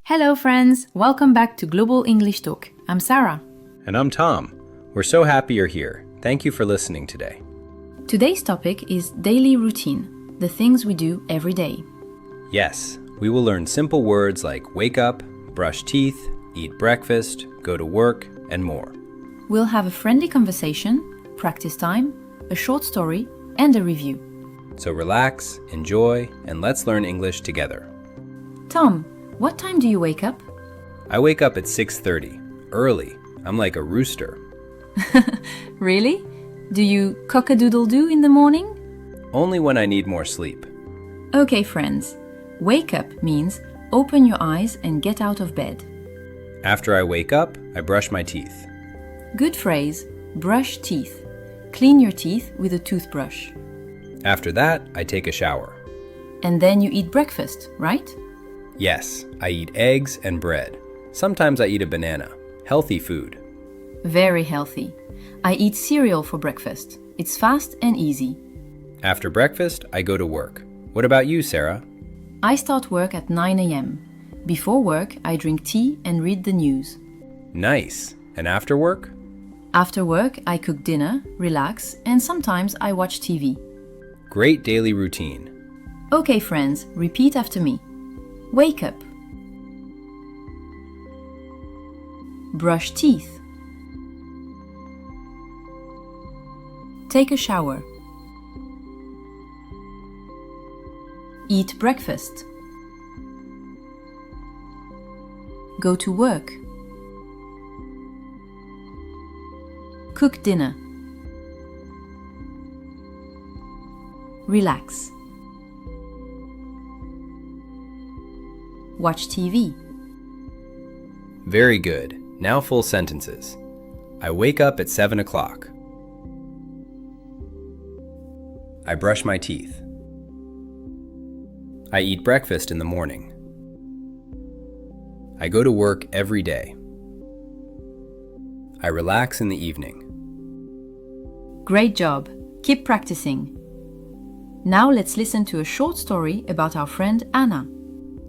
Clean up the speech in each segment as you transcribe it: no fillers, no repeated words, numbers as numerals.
Hello friends, welcome back to Global English Talk. I'm Sarah. And I'm Tom. We're so happy you're here. Thank you for listening today. Today's topic is daily routine, the things we do every day. Yes, we will learn simple words like wake up, brush teeth, eat breakfast, go to work, and more. We'll have a friendly conversation, practice time, a short story, and a review. So relax, enjoy, and let's learn English together. Tom, what time do you wake up? I wake up at 6:30, early. I'm like a rooster. Really? Do you cock-a-doodle-doo in the morning? Only when I need more sleep. Okay, friends. Wake up means open your eyes and get out of bed. After I wake up, I brush my teeth. Good phrase, brush teeth. Clean your teeth with a toothbrush. After that, I take a shower. And then you eat breakfast, right? Yes, I eat eggs and bread. Sometimes I eat a banana. Healthy food. Very healthy. I eat cereal for breakfast. It's fast and easy. After breakfast, I go to work. What about you, Sarah? I start work at 9 a.m. Before work, I drink tea and read the news. Nice. And after work? After work, I cook dinner, relax, and sometimes I watch TV. Great daily routine. Okay, friends, repeat after me. Wake up. Brush teeth. Take a shower. Eat breakfast. Go to work. Cook dinner. Relax. Watch TV. Very good. Now full sentences. I wake up at 7 o'clock. I brush my teeth. I eat breakfast in the morning. I go to work every day. I relax in the evening. Great job. Keep practicing. Now let's listen to a short story about our friend Anna.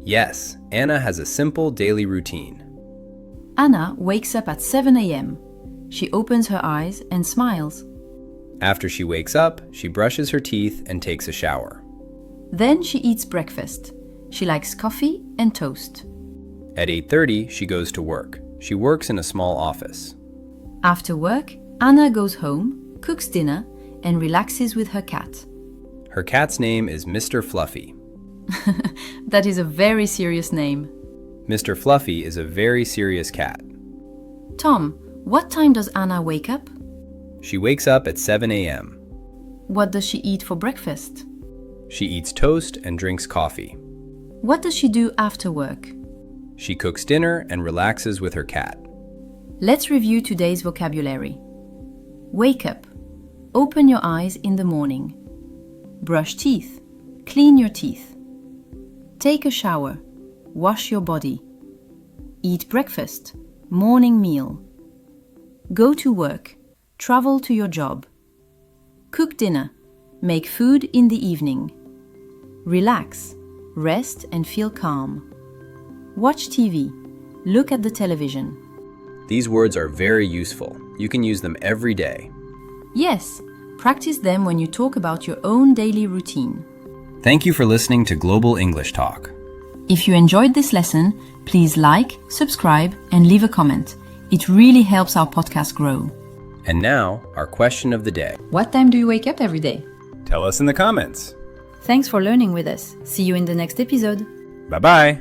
Yes, Anna has a simple daily routine. Anna wakes up at 7 a.m. She opens her eyes and smiles. After she wakes up, she brushes her teeth and takes a shower. Then she eats breakfast. She likes coffee and toast. At 8:30, she goes to work. She works in a small office. After work, Anna goes home, cooks dinner, and relaxes with her cat. Her cat's name is Mr. Fluffy. That is a very serious name. Mr. Fluffy is a very serious cat. Tom, what time does Anna wake up? She wakes up at 7 a.m. What does she eat for breakfast? She eats toast and drinks coffee. What does she do after work? She cooks dinner and relaxes with her cat. Let's review today's vocabulary. Wake up. Open your eyes in the morning. Brush teeth. Clean your teeth. Take a shower. Wash your body. Eat breakfast. Morning meal. Go to work. Travel to your job. Cook dinner. Make food in the evening. Relax. Rest and feel calm. Watch TV. Look at the television. These words are very useful. You can use them every day. Yes, practice them when you talk about your own daily routine. Thank you for listening to Global English Talk. If you enjoyed this lesson, please like, subscribe, and leave a comment. It really helps our podcast grow. And now, our question of the day. What time do you wake up every day? Tell us in the comments. Thanks for learning with us. See you in the next episode. Bye-bye.